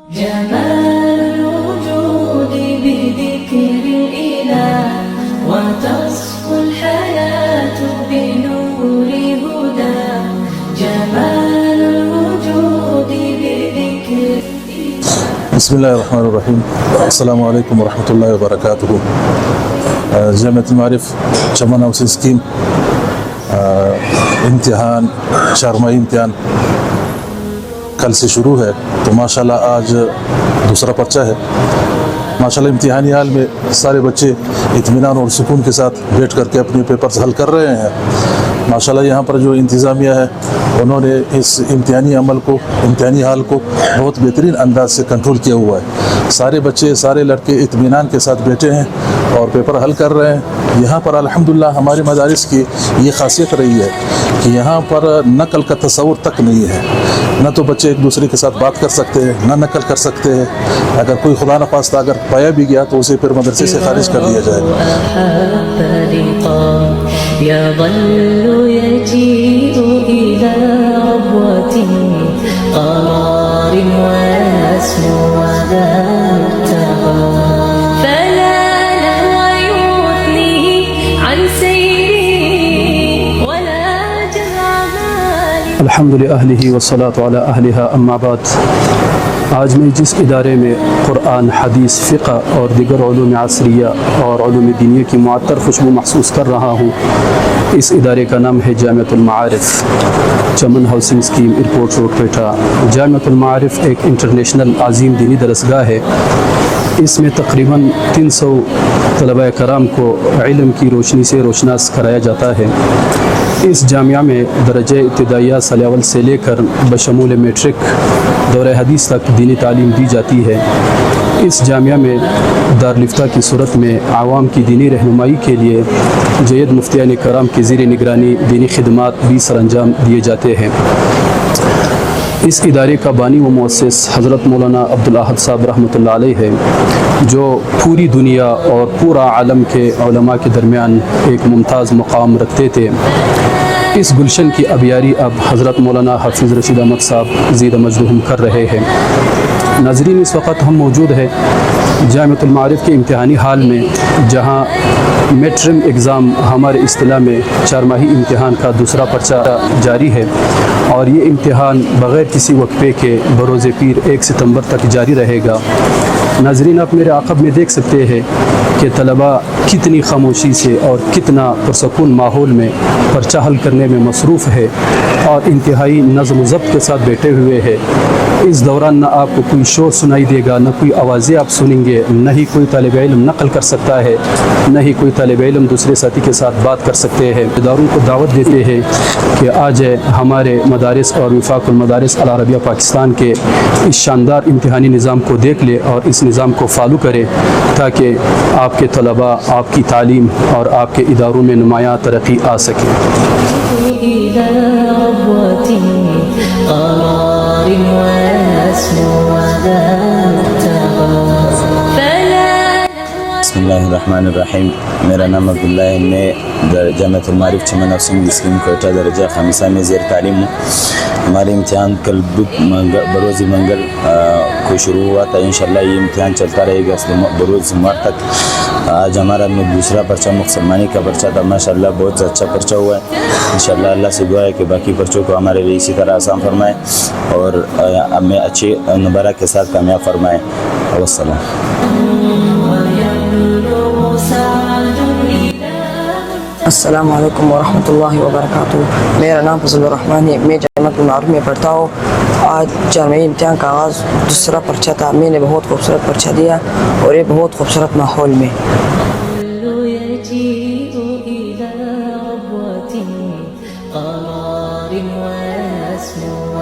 جمال الوجود بذكر الإله وتصفو الحياة بنور هدى جمال الوجود بذكر بسم الله الرحمن الرحيم. السلام عليكم ورحمة الله وبركاته. جامعة المعارف چمن ہاؤسنگ اسکیم امتحان 4 مئی امتحان کل سے شروع ہے، تو ماشاءاللہ آج دوسرا پرچہ ہے. ماشاءاللہ امتحانی حال میں سارے بچے اطمینان اور سکون کے ساتھ بیٹھ کر کے اپنے پیپرز حل کر رہے ہیں. ماشاءاللہ یہاں پر جو انتظامیہ ہے انہوں نے اس امتحانی عمل کو، امتحانی حال کو بہت بہترین انداز سے کنٹرول کیا ہوا ہے. سارے بچے، سارے لڑکے اطمینان کے ساتھ بیٹھے ہیں اور پیپر حل کر رہے ہیں. یہاں پر الحمدللہ ہمارے مدارس کی یہ خاصیت رہی ہے کہ یہاں پر نقل کا تصور تک نہیں ہے. نہ تو بچے ایک دوسرے کے ساتھ بات کر سکتے ہیں، نہ نقل کر سکتے ہیں. اگر کوئی خدا نخواستہ اگر پایا بھی گیا تو اسے پھر مدرسے سے خارج کر دیا جائے. يجيء إلى ربوة قرار ويسمو وذا مرتضى فلا نهى يثنيه عن سيره ولا جمع ماله. الحمد للہ والصلاة علی اہلہا اما بعد. آج میں جس ادارے میں قرآن، حدیث، فقہ اور دیگر علوم عصریہ اور علوم دینیہ کی معطر خوشبو محسوس کر رہا ہوں، اس ادارے کا نام ہے Jamia al-Maarif, Chaman housing scheme, airport road, Quetta. Jamia al-Maarif ایک انٹرنیشنل عظیم دینی درسگاہ ہے. اس میں تقریباً 300 طلباء کرام کو علم کی روشنی سے روشناس کرایا جاتا ہے. اس جامعہ میں درجہ ابتدائیہ سال اول سے لے کر بشمول میٹرک دورہ حدیث تک دینی تعلیم دی جاتی ہے. اس جامعہ میں دارالفتہ کی صورت میں عوام کی دینی رہنمائی کے لیے جید مفتیان کرام کی زیر نگرانی دینی خدمات بھی سر انجام دیے جاتے ہیں. اس ادارے کا بانی و مؤسس حضرت مولانا عبدالاحد صاحب رحمۃ اللہ علیہ ہے، جو پوری دنیا اور پورا عالم کے علماء کے درمیان ایک ممتاز مقام رکھتے تھے. اس گلشن کی ابیاری اب حضرت مولانا حافظ رشید احمد صاحب زید مجدہم کر رہے ہیں. ناظرین، اس وقت ہم موجود ہیں جامعۃ المعارف کے امتحانی حال میں، جہاں میڈ ٹرم ایگزام ہمارے اصطلاح میں 4 ماہی امتحان کا دوسرا پرچہ جاری ہے، اور یہ امتحان بغیر کسی وقفے کے بروز پیر 1 ستمبر تک جاری رہے گا. ناظرین، آپ میرے عقب میں دیکھ سکتے ہیں کہ طلباء کتنی خاموشی سے اور کتنا پرسکون ماحول میں پرچہ حل کرنے میں مصروف ہے اور انتہائی نظم و ضبط کے ساتھ بیٹھے ہوئے ہیں. اس دوران نہ آپ کو کوئی شور سنائی دے گا، نہ کوئی آوازیں آپ سنیں گے، نہ ہی کوئی طالب علم نقل کر سکتا ہے، نہ ہی کوئی طالب علم دوسرے ساتھی کے ساتھ بات کر سکتے ہیں. اداروں کو دعوت دیتے ہیں کہ آج ہمارے مدارس اور وفاق المدارس العربیہ پاکستان کے اس شاندار امتحانی نظام کو دیکھ لے اور اس نظام کو فالو کرے، تاکہ آپ کے طلباء، آپ کی تعلیم اور آپ کے اداروں میں نمایاں ترقی آ سکے. إلى ربوة قرار ويسمو وذا مرتضى فلا بسم اللہ الرحمن الرحیم. میرا نام عبداللہ ہے. میں جامعۃ المعارف چمن ہاؤسنگ اسکیم کوئٹہ درجہ خامسہ میں زیر تعلیم ہوں. ہمارے امتحان کل بروز منگل کو شروع ہوا تھا. انشاءاللہ یہ امتحان چلتا رہے گا بروز سوموار تک. آج ہمارا میں دوسرا پرچہ مسلمانی کا پرچہ تھا. ماشاءاللہ بہت اچھا پرچہ ہوا ہے. انشاءاللہ اللہ سے دعا ہے کہ باقی پرچوں کو ہمارے لیے اسی طرح آسان فرمائے اور ہمیں اچھے نمبرہ کے ساتھ کامیاب فرمائے. السلام علیکم ورحمۃ اللہ وبرکاتہ. میرا نام فضل الرحمن ہے. میں جامعۃ المعارف میں پڑھتا ہوں. آج 4 مئی امتحان کا آغاز دوسرا پرچہ تھا. میں نے بہت خوبصورت پرچہ دیا اور یہ بہت خوبصورت ماحول میں. يجيء إلى ربوة قرار ويسمو